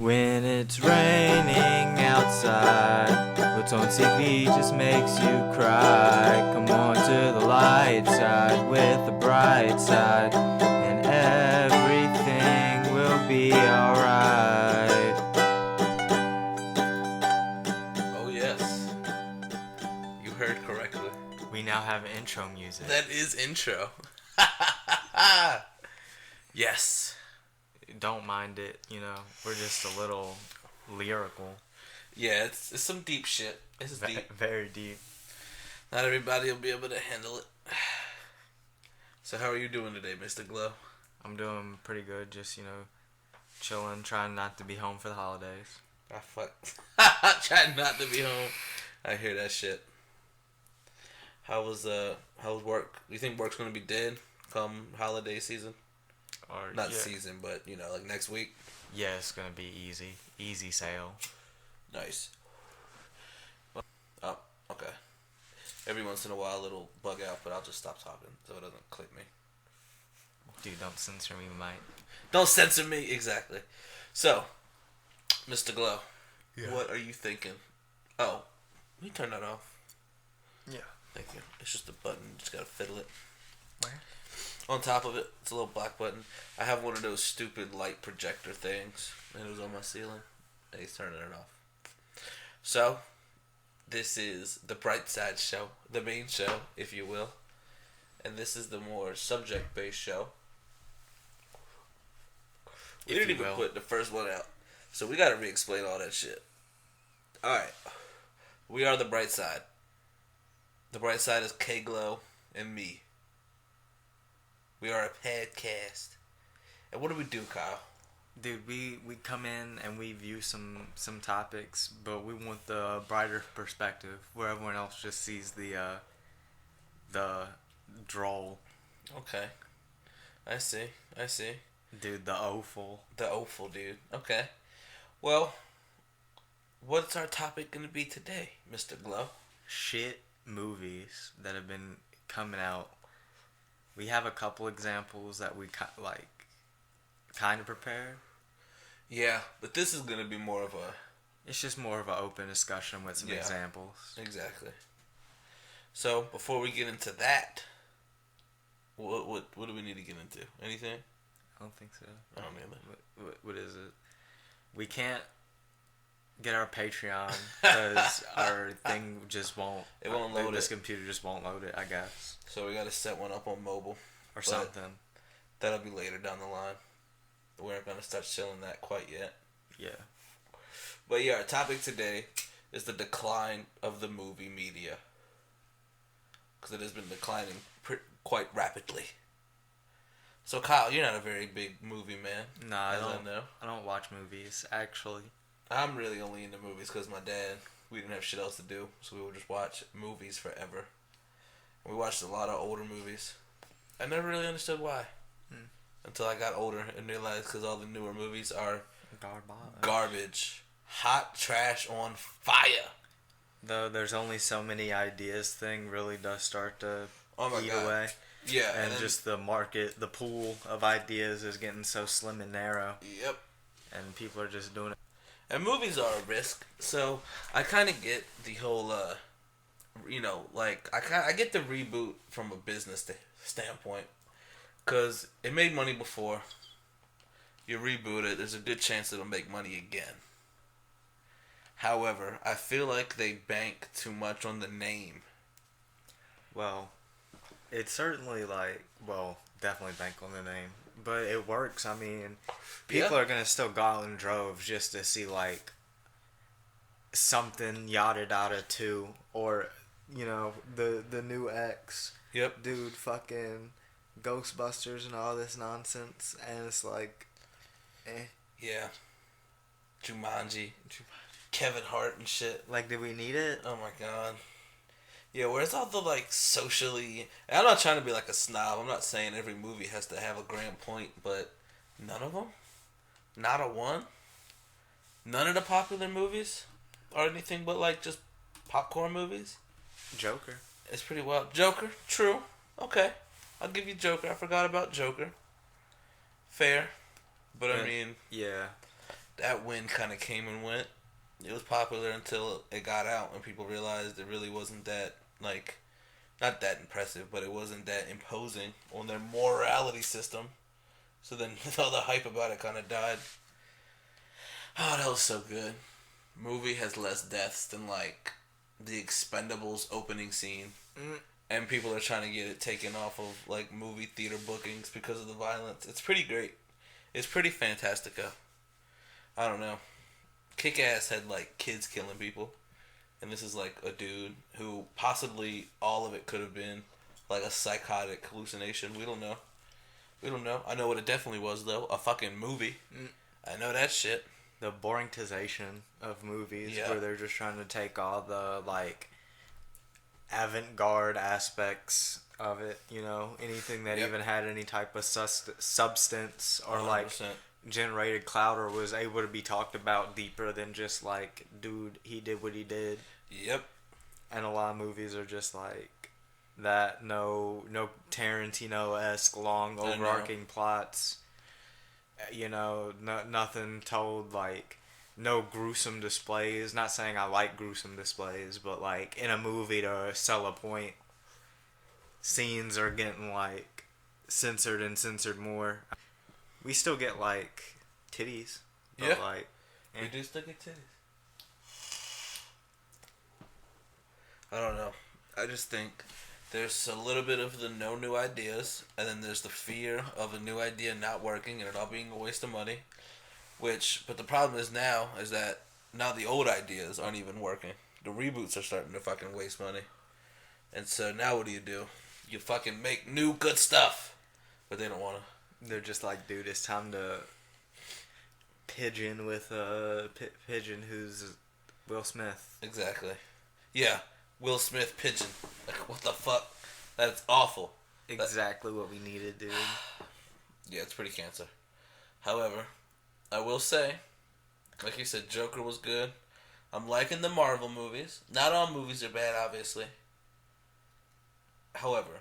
When it's raining outside, what's on TV just makes you cry. Come on to the light side with the bright side, and everything will be alright. Oh yes, you heard correctly. We now have intro music. That is intro. Yes. Don't mind it, we're just a little lyrical. Yeah, it's some deep shit. It's deep. Very deep. Not everybody will be able to handle it. So how are you doing today, Mr. Glow? I'm doing pretty good, just, chilling, trying not to be home for the holidays. Ah, fuck. Trying not to be home. I hear that shit. How was work? You think work's gonna be dead come holiday season? Or Not season, but like next week. Yeah, it's gonna be easy sale. Nice. Oh, okay. Every once in a while it'll bug out, but I'll just stop talking so it doesn't click me. Dude, don't censor me, Mike. Don't censor me, exactly. So, Mr. Glow, Yeah. What are you thinking? Oh, let me turn that off. Yeah. Thank you. It's just a button. Just gotta fiddle it. Where? On top of it, it's a little black button. I have one of those stupid light projector things, and it was on my ceiling. And he's turning it off. So, this is the Brightside show, the main show, if you will. And this is the more subject-based show. We didn't even put the first one out. So we gotta re-explain all that shit. Alright. We are the Brightside. The Brightside is K-Glow and me. We are a podcast. And what do we do, Kyle? Dude, we come in and we view some topics, but we want the brighter perspective, where everyone else just sees the droll. Okay. I see. Dude, the awful. The awful, dude. Okay. Well, what's our topic going to be today, Mr. Glow? Shit movies that have been coming out. We have a couple examples that we kind of prepared. Yeah, but this is going to be more of a... It's just more of an open discussion with some examples. Exactly. So, before we get into that, what do we need to get into? Anything? I don't think so. I don't either. What is it? We can't get our Patreon because our thing just won't. It won't load This it. computer just won't load it, I guess. So we got to set one up on mobile. Or something. That'll be later down the line. We aren't going to start selling that quite yet. Yeah. But yeah, our topic today is the decline of the movie media. Because it has been declining quite rapidly. So Kyle, you're not a very big movie man. Nah, I don't know. I don't watch movies, actually. I'm really only into movies because my dad, we didn't have shit else to do, so we would just watch movies forever. We watched a lot of older movies. I never really understood why. Until I got older and realized because all the newer movies are garbage. Hot trash on fire. Though there's only so many ideas thing really does start to eat away. Yeah. And just the market, the pool of ideas is getting so slim and narrow. Yep. And people are just doing it. And movies are a risk. So I kind of get the whole, I get the reboot from a business standpoint. Because it made money before. You reboot it, there's a good chance it'll make money again. However, I feel like they bank too much on the name. Well, it's certainly definitely bank on the name. But it works. I mean, people are going to still go out in droves just to see, something yada yada 2. Or, the new X. Yep. Dude, fucking Ghostbusters and all this nonsense. And it's Yeah. Jumanji. Kevin Hart and shit. Do we need it? Oh my god. Yeah, where's all the socially... I'm not trying to be a snob. I'm not saying every movie has to have a grand point, but none of them? Not a one? None of the popular movies are anything but just popcorn movies? Joker. It's pretty wild. Joker? True. Okay. I'll give you Joker. I forgot about Joker. Fair. But I mean... Yeah. that wind kind of came and went. It was popular until it got out and people realized it really wasn't that, like, not that impressive, but it wasn't that imposing on their morality system. So then all the hype about it kind of died. Oh, that was so good. Movie has less deaths than, like, the Expendables opening scene. And people are trying to get it taken off of, like, movie theater bookings because of the violence. It's pretty great. It's pretty fantastico. I don't know. Kick-Ass had, like, kids killing people. And this is, like, a dude who possibly all of it could have been, like, a psychotic hallucination. We don't know. We don't know. I know what it definitely was, though. A fucking movie. I know that shit. The boringtization of movies, Yeah. where they're just trying to take all the, like, avant-garde aspects of it, you know, anything that even had any type of substance or 100%. like generated clout or was able to be talked about deeper than just like, dude, he did what he did. Yep. And a lot of movies are just like that, no Tarantino-esque long overarching plots, you know, nothing told, like no gruesome displays. Not saying I like gruesome displays, but like in a movie to sell a point, scenes are getting like censored more. We still get like titties, but Yeah. like We do still get titties. I don't know. I just think there's a little bit of the no new ideas, and then there's the fear of a new idea not working and it all being a waste of money. But the problem is that now the old ideas aren't even working. The reboots are starting to fucking waste money. And so now what do? You fucking make new good stuff. But they don't want to. They're just like, dude, it's time to pigeon with Pigeon who's Will Smith. Exactly. Yeah. Will Smith pigeon. Like, what the fuck? That's awful. Exactly what we needed, dude. Yeah, it's pretty cancer. However, I will say, like you said, Joker was good. I'm liking the Marvel movies. Not all movies are bad, obviously. However,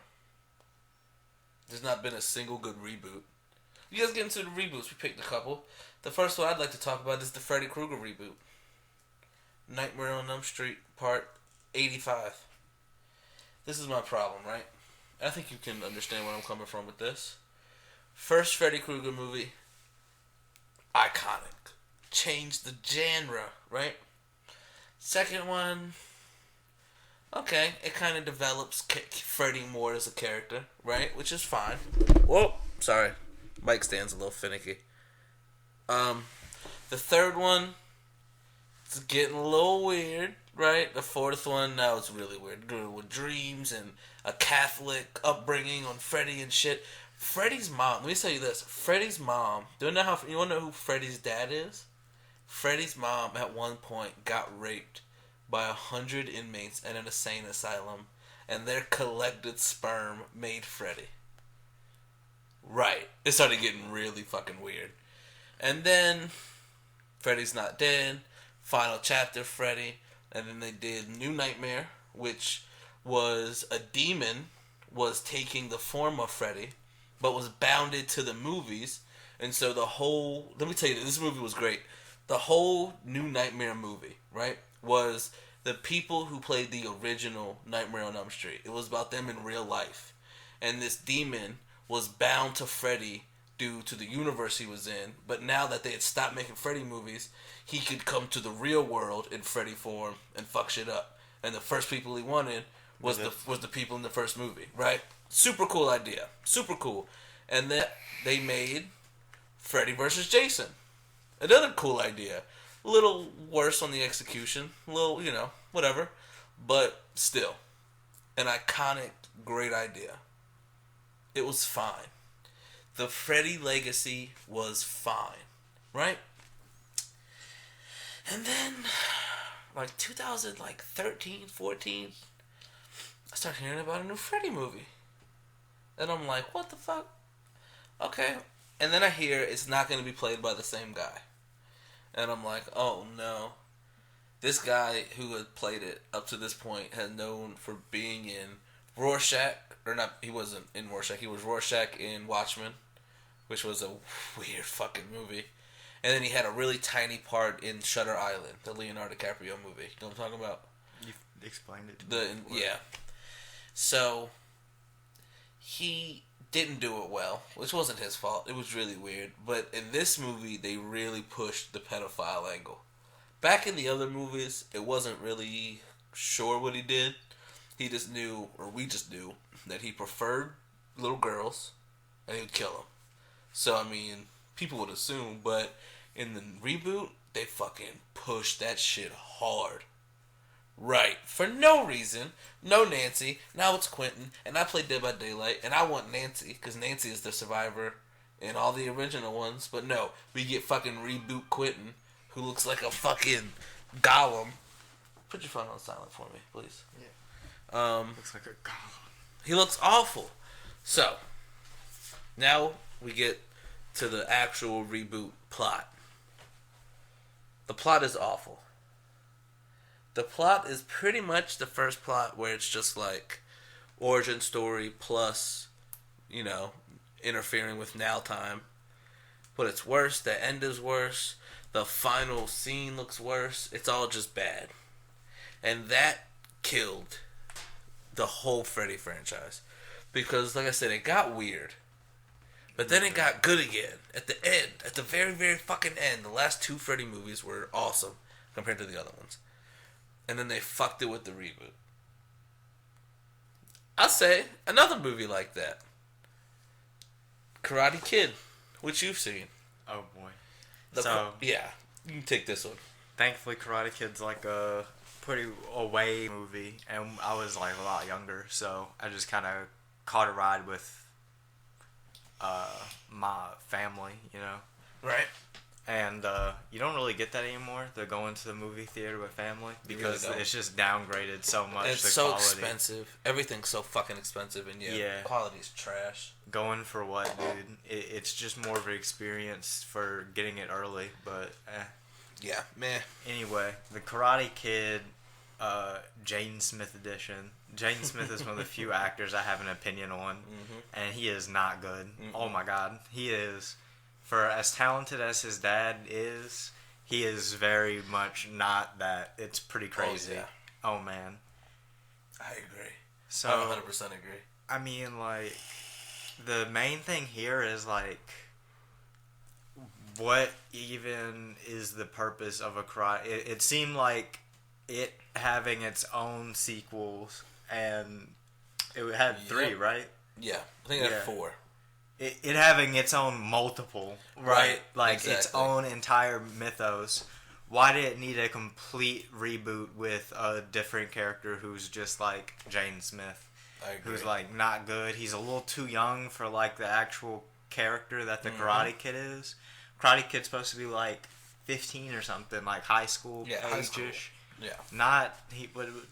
there's not been a single good reboot. You guys get into the reboots. We picked a couple. The first one I'd like to talk about is the Freddy Krueger reboot. Nightmare on Elm Street, Part 85. This is my problem, right? I think you can understand where I'm coming from with this. First Freddy Krueger movie, iconic. Changed the genre, right? Second one, okay, it kind of develops Freddy more as a character, right? Which is fine. Whoa, sorry. Mic stand's a little finicky. The third one, it's getting a little weird, right? The fourth one, now it's really weird. With dreams and a Catholic upbringing on Freddy and shit. Freddy's mom, let me tell you this. Freddy's mom, you want to know who Freddy's dad is? Freddy's mom at one point got raped by 100 inmates in an insane asylum, and their collected sperm made Freddy. Right. It started getting really fucking weird. And then, Freddy's Not Dead, final chapter Freddy, and then they did New Nightmare, which was a demon was taking the form of Freddy, but was bounded to the movies. And so the whole, let me tell you, this movie was great. The whole New Nightmare movie, right, was the people who played the original Nightmare on Elm Street. It was about them in real life. And this demon was bound to Freddy due to the universe he was in. But now that they had stopped making Freddy movies, he could come to the real world in Freddy form and fuck shit up. And the first people he wanted was the people in the first movie, right? Super cool idea. Super cool. And then they made Freddy vs. Jason. Another cool idea. A little worse on the execution. A little, whatever. But still. An iconic, great idea. It was fine. The Freddy legacy was fine. Right? And then, 2013, 14, I started hearing about a new Freddy movie. And I'm like, what the fuck? Okay. And then I hear it's not going to be played by the same guy. And I'm like, oh no. This guy who had played it up to this point had known for being in Rorschach, or not, he wasn't in Rorschach, he was Rorschach in Watchmen, which was a weird fucking movie. And then he had a really tiny part in Shutter Island, the Leonardo DiCaprio movie. You know what I'm talking about? You explained it to me. Yeah. So, he didn't do it well, which wasn't his fault. It was really weird. But in this movie, they really pushed the pedophile angle. Back in the other movies, it wasn't really sure what he did. He just knew, or we just knew, that he preferred little girls, and he would kill them. So, I mean, people would assume, but in the reboot, they fucking pushed that shit hard. Right. For no reason. No Nancy. Now it's Quentin. And I play Dead by Daylight. And I want Nancy. Because Nancy is the survivor in all the original ones. But no. We get fucking reboot Quentin. Who looks like a fucking golem. Put your phone on silent for me, please. Yeah. Looks like a golem. He looks awful. So. Now we get to the actual reboot plot. The plot is awful. The plot is pretty much the first plot where it's just like origin story plus, you know, interfering with now time. But it's worse. The end is worse. The final scene looks worse. It's all just bad. And that killed the whole Freddy franchise. Because, like I said, it got weird. But then it got good again. At the end. At the very, very fucking end. The last 2 Freddy movies were awesome compared to the other ones. And then they fucked it with the reboot. I'll say another movie like that. Karate Kid, which you've seen. Oh boy. Yeah, you can take this one. Thankfully, Karate Kid's like a pretty away movie, and I was like a lot younger, so I just kind of caught a ride with my family, you know. Right. And you don't really get that anymore. They're going to the movie theater with family because really it's just downgraded so much. It's the so quality. Expensive. Everything's so fucking expensive, and the quality's trash. Going for what, dude? It's just more of an experience for getting it early, but Yeah, meh. Anyway, the Karate Kid, Jaden Smith edition. Jaden Smith is one of the few actors I have an opinion on, and he is not good. Oh my god, he is. For as talented as his dad is, he is very much not that. It's pretty crazy. Oh man. I agree. So, I 100% agree. I mean, like, the main thing here is, like, what even is the purpose of a karate? It seemed like it having its own sequels, and it had 3, right? Yeah, I think it had 4. It having its own multiple, right? Like, exactly. Its own entire mythos. Why did it need a complete reboot with a different character who's just like Jaden Smith? I agree. Who's like not good. He's a little too young for like the actual character that the Karate Kid is. Karate Kid's supposed to be like 15 or something, like high school age-ish. Yeah. Not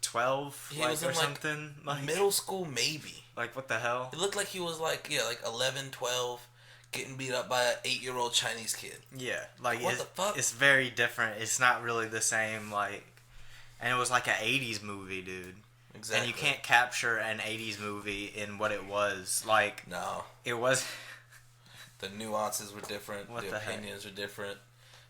12 He like, was in or something. Like middle school, maybe. Like what the hell? It looked like he was like 11, 12, getting beat up by an 8-year-old Chinese kid. Yeah, like what the fuck? It's very different. It's not really the same. Like, and it was like an '80s movie, dude. Exactly. And you can't capture an '80s movie in what it was. Like, no, it was. The nuances were different. The opinions were different.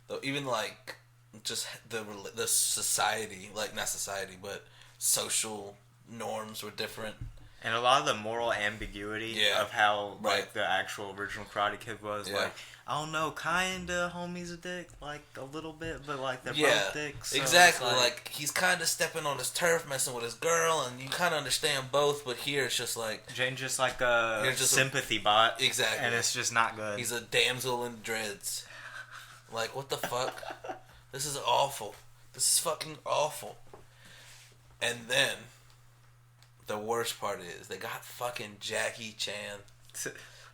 Though even like just the society, like not society, but social norms were different. And a lot of the moral ambiguity of how like the actual original Karate Kid was, like, I don't know, kinda homie's a dick, like a little bit, but like they're both dicks. So exactly. Like he's kind of stepping on his turf, messing with his girl, and you kind of understand both. But here it's just like Jane's just like a sympathy bot, exactly, and it's just not good. He's a damsel in dreads. Like what the fuck? This is awful. This is fucking awful. And then. The worst part is they got fucking Jackie Chan.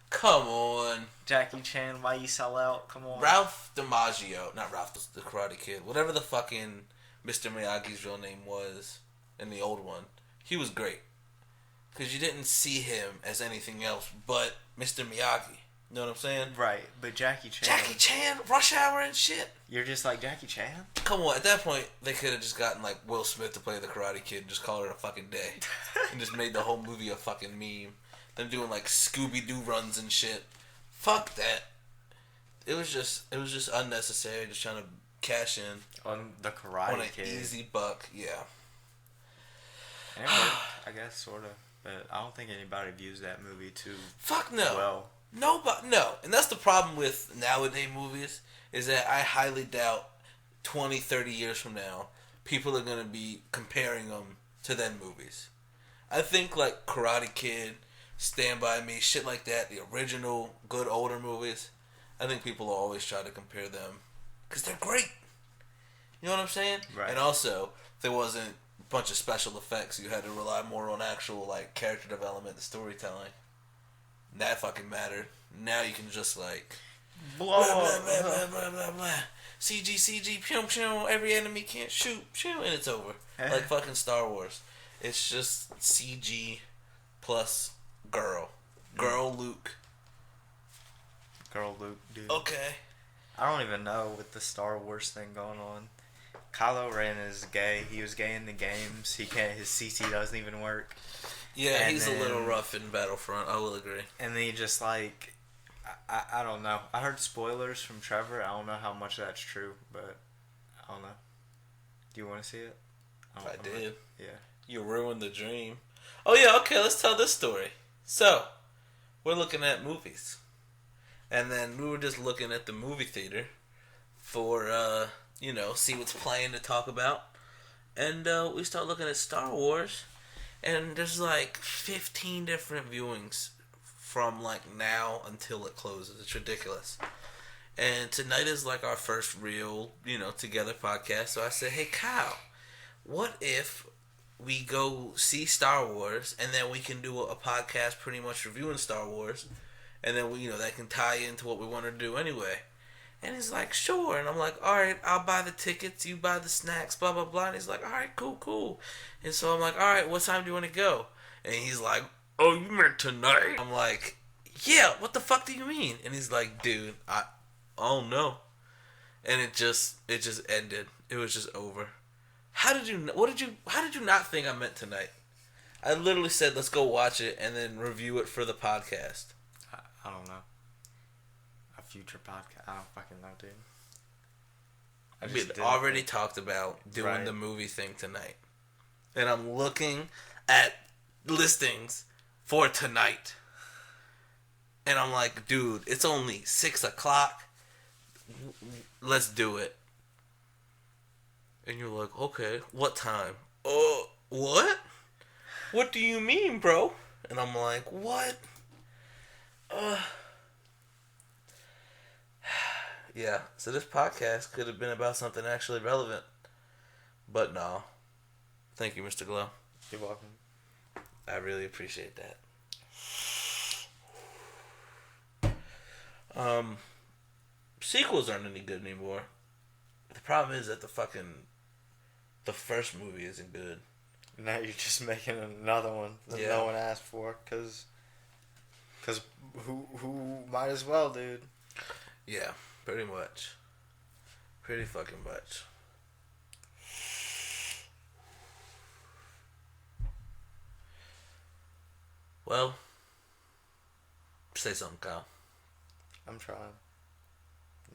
Come on. Jackie Chan, why you sell out? Come on. Ralph DiMaggio. Not Ralph, the Karate Kid. Whatever the fucking Mr. Miyagi's real name was in the old one. He was great. Because you didn't see him as anything else but Mr. Miyagi. You know what I'm saying? Right, but Jackie Chan. Jackie Chan, Rush Hour and shit. You're just like Jackie Chan? Come on, at that point, they could have just gotten like Will Smith to play the Karate Kid and just call it a fucking day. And just made the whole movie a fucking meme. Them doing like Scooby-Doo runs and shit. Fuck that. it was just unnecessary, just trying to cash in On the Karate on an Kid. easy buck. Yeah. And it worked, I guess, sort of. But I don't think anybody views that movie too Fuck no. well. Nobody, no. And that's the problem with nowadays movies, is that I highly doubt 20, 30 years from now, people are going to be comparing them to then movies. I think like Karate Kid, Stand By Me, shit like that, the original good older movies, I think people will always try to compare them because they're great. You know what I'm saying? Right. And also, there wasn't a bunch of special effects. You had to rely more on actual like character development and storytelling. That fucking mattered. Now you can just like Blow blah, blah, up. blah, blah, blah, blah, blah. CG, pew, pew, every enemy can't shoot, pew, and it's over. Like fucking Star Wars. It's just CG plus girl. Girl Luke. Girl Luke, dude. Okay. I don't even know with the Star Wars thing going on. Kylo Ren is gay. He was gay in the games. He can't. His CC doesn't even work. Yeah, And he's then- a little rough in Battlefront. I will agree. And then he just like, I don't know. I heard spoilers from Trevor. I don't know how much that's true, but I don't know. Do you want to see it? I did. Yeah. You ruined the dream. Oh yeah, okay, let's tell this story. So, we're looking at movies. And then we were just looking at the movie theater for, see what's playing to talk about. And we start looking at Star Wars. And there's like 15 different viewings from like now until it closes. It's ridiculous. And tonight is like our first real, together podcast. So I said, hey, Kyle, what if we go see Star Wars and then we can do a podcast pretty much reviewing Star Wars, and then we, that can tie into what we want to do anyway. And he's like, sure. And I'm like, all right, I'll buy the tickets, you buy the snacks, blah, blah, blah. And he's like, all right, cool. And so I'm like, all right, what time do you want to go? And he's like, oh, you meant tonight? I'm like, yeah, what the fuck do you mean? And he's like, dude, I don't know. And it just ended. It was just over. How did you not think I meant tonight? I literally said, let's go watch it and then review it for the podcast. I don't know. A future podcast. I don't fucking know, dude. We had already talked about doing the movie thing tonight. And I'm looking at listings for tonight. And I'm like, dude, it's only 6 o'clock. Let's do it. And you're like, okay, what time? Oh, what? What do you mean, bro? And I'm like, what? Yeah, so this podcast could have been about something actually relevant. But no. Thank you, Mr. Glow. You're welcome. I really appreciate that. Sequels aren't any good anymore. The problem is that the first movie isn't good. Now you're just making another one that no one asked for, cause who might as well, dude. Yeah, pretty much. Pretty fucking much. Well, say something, Kyle. I'm trying.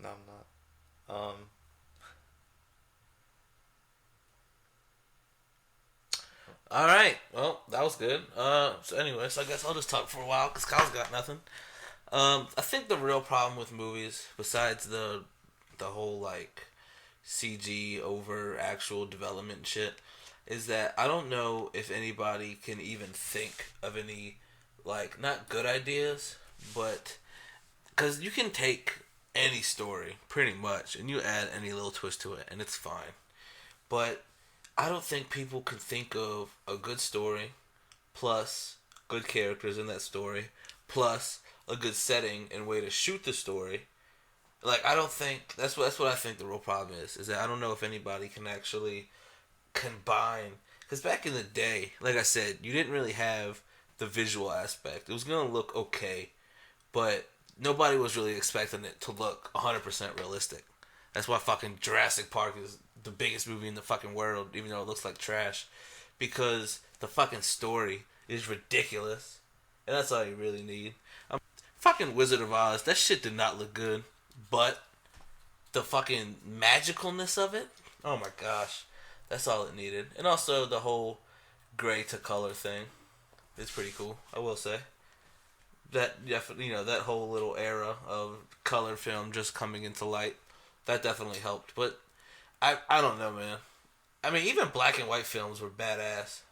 No, I'm not. All right. Well, that was good. So anyways, I guess I'll just talk for a while because Kyle's got nothing. I think the real problem with movies, besides the whole like CG over actual development shit, is that I don't know if anybody can even think of any like not good ideas, but because you can take any story pretty much and you add any little twist to it and it's fine, but I don't think people can think of a good story plus good characters in that story plus a good setting and way to shoot the story. Like, I don't think that's what I think the real problem is that I don't know if anybody can actually combine, because back in the day, like I said, you didn't really have the visual aspect. It was gonna look okay, but nobody was really expecting it to look 100% realistic. That's why fucking Jurassic Park is the biggest movie in the fucking world, even though it looks like trash, because the fucking story is ridiculous, and that's all you really need. Fucking Wizard of Oz, that shit did not look good. but the fucking magicalness of it, oh my gosh, that's all it needed. And also the whole gray to color thing is pretty cool, I will say. That definitely, that whole little era of color film just coming into light, that definitely helped. But I don't know, man. I mean, even black and white films were badass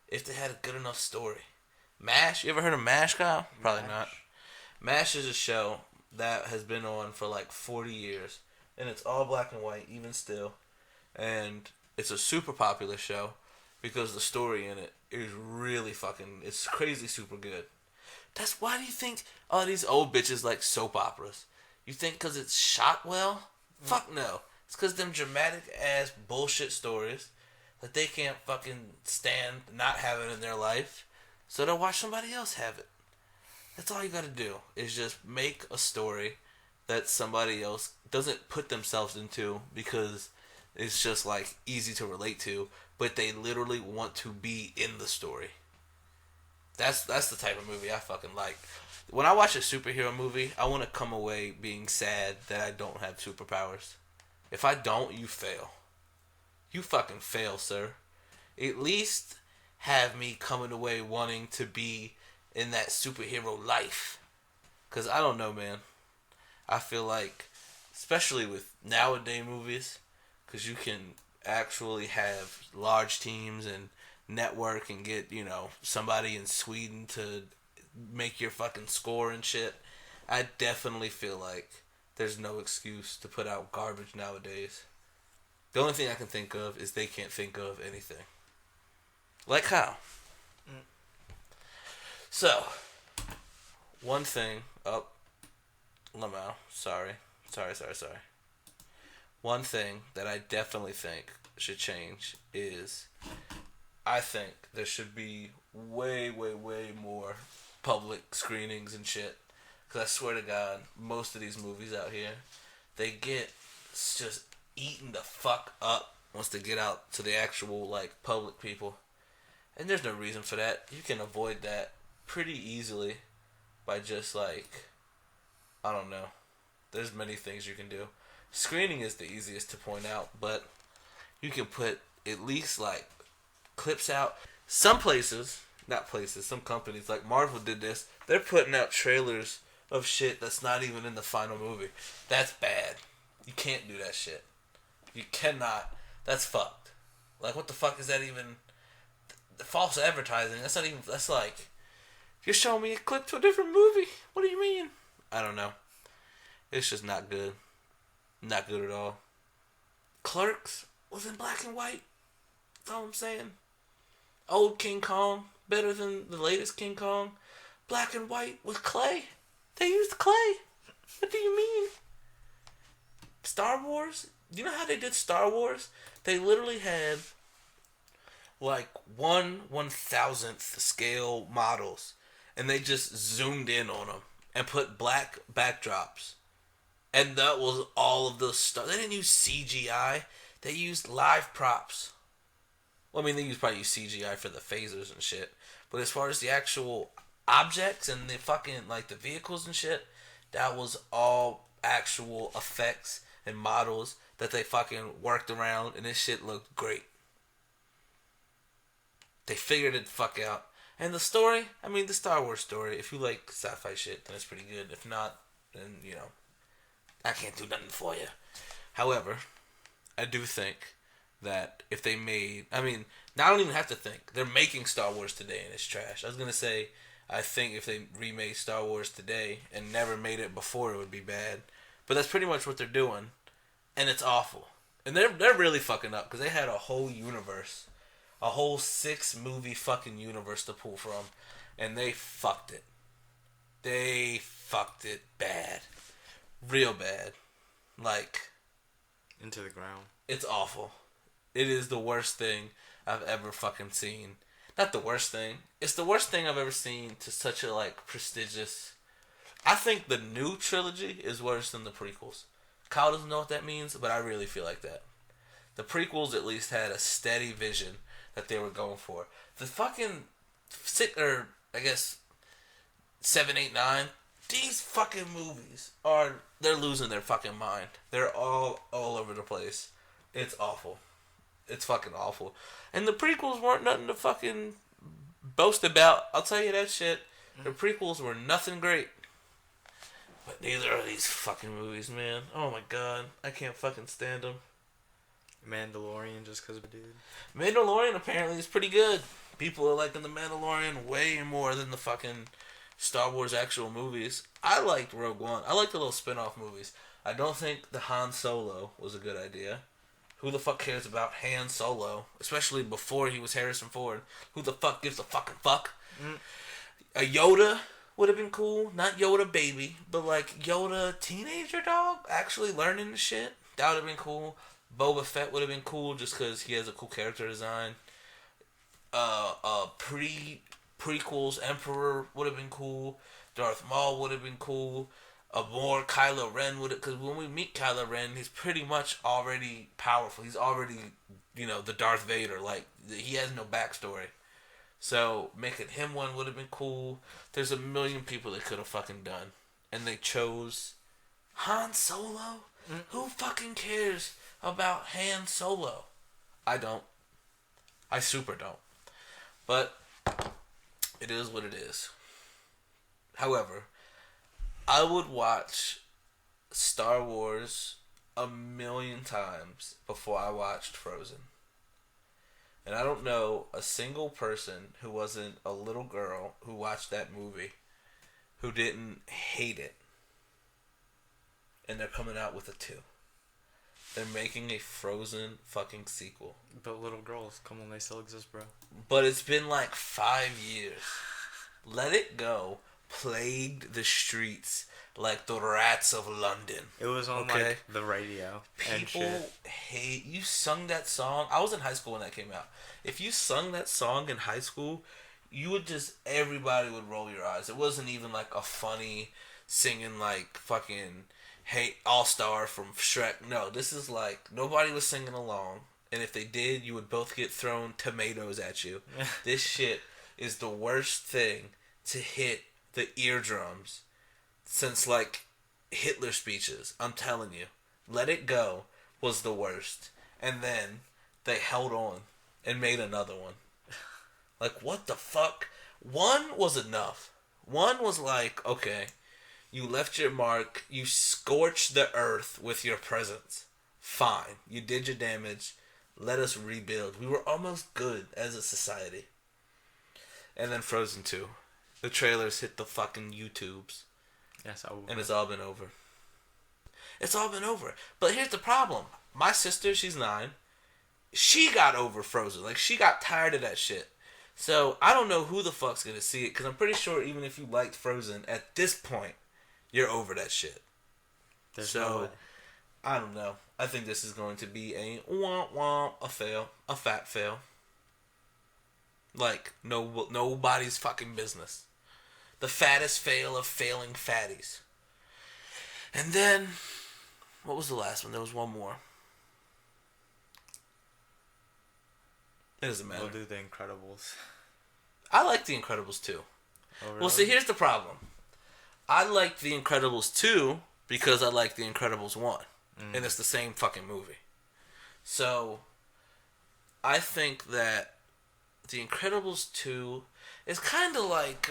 if they had a good enough story. MASH, you ever heard of MASH, Kyle? Probably not. MASH is a show that has been on for like 40 years, and it's all black and white, even still. And it's a super popular show because the story in it is really it's crazy super good. Why do you think all these old bitches like soap operas? You think because it's shot well? Fuck no. It's because them dramatic ass bullshit stories that they can't fucking stand not having in their life, so they'll watch somebody else have it. That's all you gotta do, is just make a story that somebody else doesn't put themselves into because it's just like easy to relate to, but they literally want to be in the story. That's the type of movie I fucking like. When I watch a superhero movie, I want to come away being sad that I don't have superpowers. If I don't, you fail. You fucking fail, sir. At least have me coming away wanting to be in that superhero life. Because I don't know, man. I feel like, especially with nowadays movies, because you can actually have large teams and network and get, somebody in Sweden to make your fucking score and shit. I definitely feel like there's no excuse to put out garbage nowadays. The only thing I can think of is they can't think of anything. Like how? So, one thing. Oh, Lamau. Sorry. One thing that I definitely think should change is I think there should be way, way, way more public screenings and shit. Because I swear to God, most of these movies out here, they get just eaten the fuck up once they get out to the actual, public people. And there's no reason for that. You can avoid that pretty easily by just, I don't know. There's many things you can do. Screening is the easiest to point out, but you can put at least, clips out. Some companies, like Marvel did this, they're putting out trailers of shit that's not even in the final movie. That's bad. You can't do that shit. You cannot. That's fucked. What the fuck is that even? False advertising. That's like, you're showing me a clip to a different movie. What do you mean? I don't know. It's just not good. Not good at all. Clerks was in black and white. That's all I'm saying. Old King Kong, better than the latest King Kong. Black and white with clay. They used clay. What do you mean? Star Wars? You know how they did Star Wars? They literally had 1/1000th scale models, and they just zoomed in on them and put black backdrops, and that was all of the stuff. They didn't use CGI. They used live props. Well, I mean, they probably use CGI for the phasers and shit, but as far as the actual objects and the fucking the vehicles and shit, that was all actual effects and models that they fucking worked around, and this shit looked great. They figured it the fuck out. And the story, I mean, the Star Wars story, if you like sci-fi shit, then it's pretty good. If not, then, I can't do nothing for you. However, I do think that if they made, I don't even have to think. They're making Star Wars today and it's trash. I was going to say, I think if they remade Star Wars today and never made it before, it would be bad. But that's pretty much what they're doing. And it's awful. And they're really fucking up because they had a whole universe. A whole 6-movie fucking universe to pull from. And they fucked it. They fucked it bad. Real bad. Into the ground. It's awful. It is the worst thing I've ever fucking seen. Not the worst thing. It's the worst thing I've ever seen to such a, prestigious... I think the new trilogy is worse than the prequels. Kyle doesn't know what that means, but I really feel like that. The prequels at least had a steady vision that they were going for. The fucking 7, 8, 9 these fucking movies they're losing their fucking mind. They're all over the place. It's awful. It's fucking awful. And the prequels weren't nothing to fucking boast about. I'll tell you that shit. The prequels were nothing great. But neither are these fucking movies, man. Oh my god. I can't fucking stand them. Mandalorian just because of dude. Mandalorian apparently is pretty good. People are liking the Mandalorian way more than the fucking Star Wars actual movies. I liked Rogue One. I liked the little spin-off movies. I don't think the Han Solo was a good idea. Who the fuck cares about Han Solo? Especially before he was Harrison Ford. Who the fuck gives a fucking fuck? A Yoda would have been cool. Not Yoda baby, but like Yoda teenager dog actually learning the shit. That would have been cool. Boba Fett would have been cool just because he has a cool character design. Prequels Emperor would have been cool. Darth Maul would have been cool. A more Kylo Ren would have, because when we meet Kylo Ren, he's pretty much already powerful. He's already, the Darth Vader. Like, he has no backstory. So making him one would have been cool. There's a million people they could have fucking done, and they chose Han Solo. Who fucking cares about Han Solo? I don't. I super don't. But it is what it is. However, I would watch Star Wars 1,000,000 times before I watched Frozen. And I don't know a single person who wasn't a little girl who watched that movie who didn't hate it. And they're coming out with a 2. They're making a Frozen fucking sequel. But little girls, come on, they still exist, bro. But it's been like 5 years. Let It Go plagued the streets like the rats of London. It was on like the radio. People hate you. Sung that song. I was in high school when that came out. If you sung that song in high school, you would everybody would roll your eyes. It wasn't even like a funny singing like fucking Hey All Star from Shrek. No, this is like nobody was singing along, and if they did, you would both get thrown tomatoes at you. This shit is the worst thing to hit the eardrums since like Hitler speeches. I'm telling you, Let It Go was the worst, and then they held on and made another one. Like, what the fuck? One was enough. One was like, okay, you left your mark, you scorched the earth with your presence. Fine, you did your damage. Let us rebuild. We were almost good as a society. And then Frozen 2. The trailers hit the fucking YouTubes. Yes, and it's all been over. It's all been over. But here's the problem. My sister, she's 9. She got over Frozen. Like, she got tired of that shit. So, I don't know who the fuck's gonna see it. Because I'm pretty sure even if you liked Frozen, at this point, you're over that shit. There's no way. I don't know. I think this is going to be a womp, a fail. A fat fail. Like, nobody's fucking business. The fattest fail of failing fatties. And then, what was the last one? There was one more. It doesn't matter. We'll do The Incredibles. I like The Incredibles 2. Oh, really? Well, see, here's the problem. I like The Incredibles 2 because I like The Incredibles 1. And it's the same fucking movie. So, I think that The Incredibles 2 is kind of like,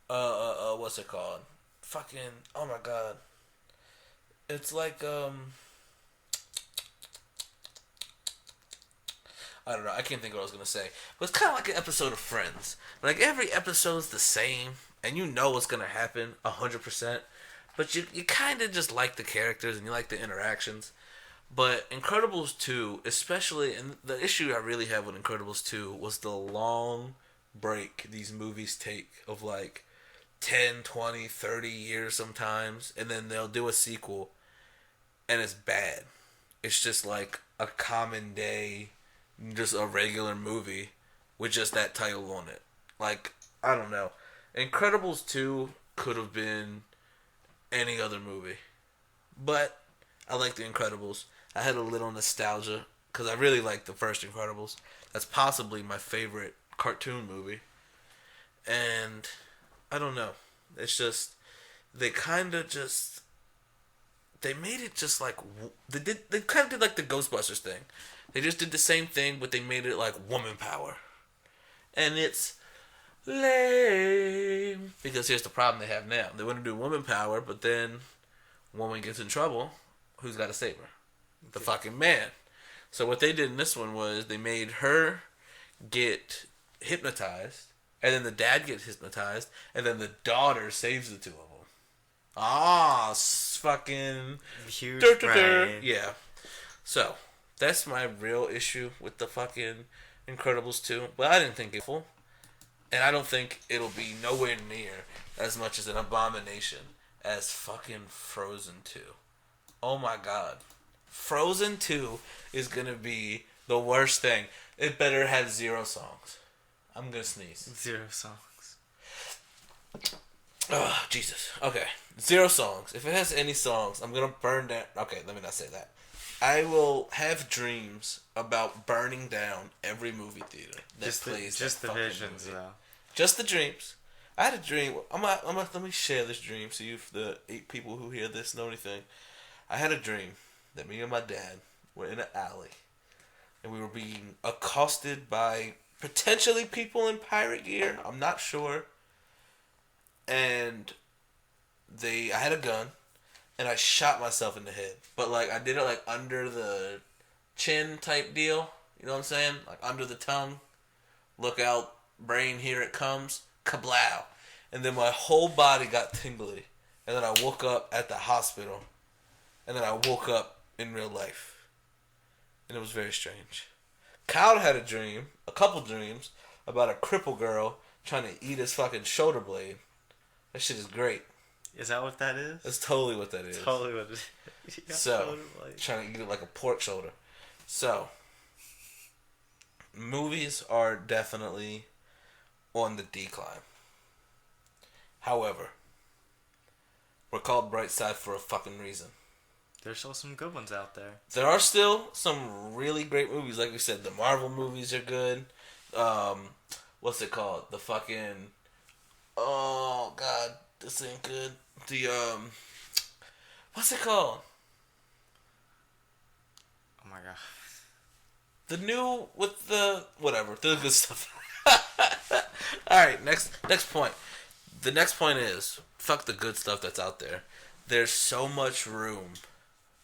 what's it called? Fucking, oh my god. It's like, I don't know, I can't think of what I was going to say. But it's kind of like an episode of Friends. Like, every episode's the same, and you know what's going to happen 100%. But you kind of just like the characters, and you like the interactions. But Incredibles 2, especially, and the issue I really have with Incredibles 2 was the long break these movies take of like 10, 20, 30 years sometimes, and then they'll do a sequel, and it's bad. It's just like a common day, just a regular movie with just that title on it. Like, I don't know. Incredibles 2 could have been any other movie. But I like The Incredibles. I had a little nostalgia because I really liked the first Incredibles. That's possibly my favorite cartoon movie. And I don't know. It's just they kind of just they made it just like they kind of did like the Ghostbusters thing. They just did the same thing, but they made it like woman power, and it's lame. Because here's the problem they have now: they want to do woman power, but then woman gets in trouble. Who's got to save her? The fucking man. So what they did in this one was they made her get hypnotized, and then the dad gets hypnotized, and then the daughter saves the two of them. Fucking huge brain. Yeah. So that's my real issue with the fucking Incredibles 2. But I didn't think it full, and I don't think it'll be nowhere near as much as an abomination as fucking Frozen 2. Oh my god. Frozen 2 is gonna be the worst thing. It better have 0 songs. I'm gonna sneeze. 0 songs. Oh, Jesus. Okay. 0 songs. If it has any songs, I'm gonna burn down. Okay, let me not say that. I will have dreams about burning down every movie theater that plays just that the fucking visions, movie. though. Just the dreams. I had a dream. Let me share this dream so you, the 8 people who hear this, know anything. I had a dream that me and my dad were in an alley, and we were being accosted by potentially people in pirate gear. I'm not sure. And I had a gun, and I shot myself in the head. But like I did it like under the chin type deal. You know what I'm saying? Like under the tongue. Look out, brain, here it comes. Kablow. And then my whole body got tingly. And then I woke up at the hospital. And then I woke up in real life. And it was very strange. Kyle had a couple dreams, about a crippled girl trying to eat his fucking shoulder blade. That shit is great. Is that what that is? That's totally what that is. Totally what it is. So, trying to eat it like a pork shoulder. So, movies are definitely on the decline. However, we're called Brightside for a fucking reason. There's still some good ones out there. There are still some really great movies. Like we said, the Marvel movies are good. What's it called? The fucking... Oh, God. This ain't good. What's it called? Oh, my God. The new... With the... Whatever. The good stuff. Alright, next point. The next point is... Fuck the good stuff that's out there. There's so much room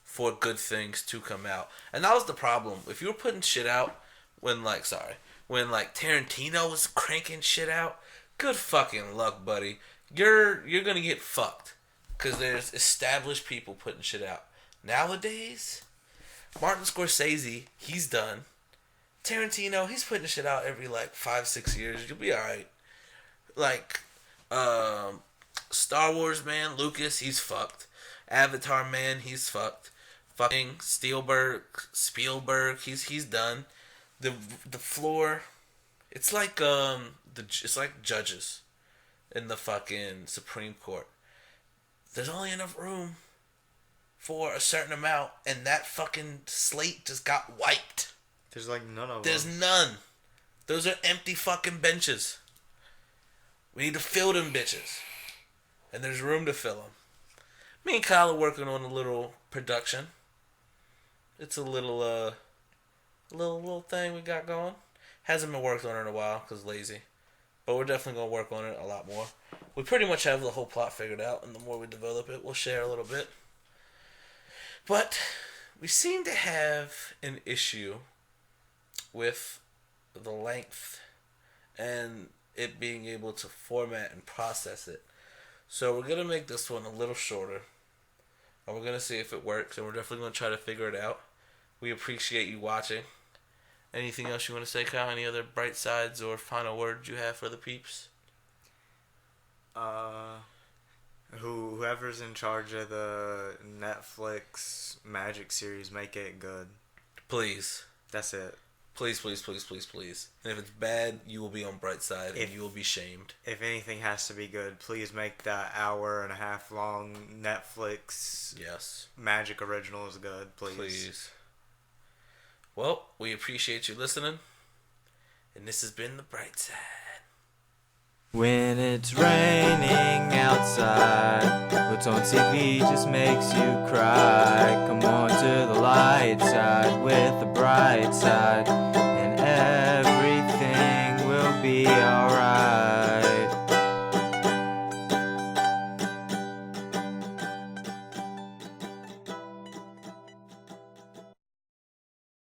for good things to come out. And that was the problem. If you were putting shit out when Tarantino was cranking shit out, good fucking luck, buddy. You're gonna get fucked. Because there's established people putting shit out. Nowadays, Martin Scorsese, he's done. Tarantino, he's putting shit out every 5-6 years. You'll be alright. Star Wars, man, Lucas, he's fucked. Avatar, man, he's fucked. Fucking Spielberg, he's done. The floor, it's like judges in the fucking Supreme Court. There's only enough room for a certain amount, and that fucking slate just got wiped. There's none of them. There's none. Those are empty fucking benches. We need to fill them bitches. And there's room to fill them. Me and Kyle are working on a little production. It's a little thing we got going. Hasn't been worked on in a while because lazy. But we're definitely going to work on it a lot more. We pretty much have the whole plot figured out, and the more we develop it, we'll share a little bit. But we seem to have an issue with the length and it being able to format and process it. So we're going to make this one a little shorter. And we're going to see if it works. And we're definitely going to try to figure it out. We appreciate you watching. Anything else you want to say, Kyle? Any other bright sides or final words you have for the peeps? Whoever's in charge of the Netflix Magic series, make it good. Please. That's it. Please, please, please, please, please. And if it's bad, you will be on Brightside and you will be shamed. If anything has to be good, please make that 1.5 hour long Netflix Magic Originals good, please. Please. Well, we appreciate you listening. And this has been the Brightside. When it's raining outside, what's on TV just makes you cry. Come on to the light side with the bright side.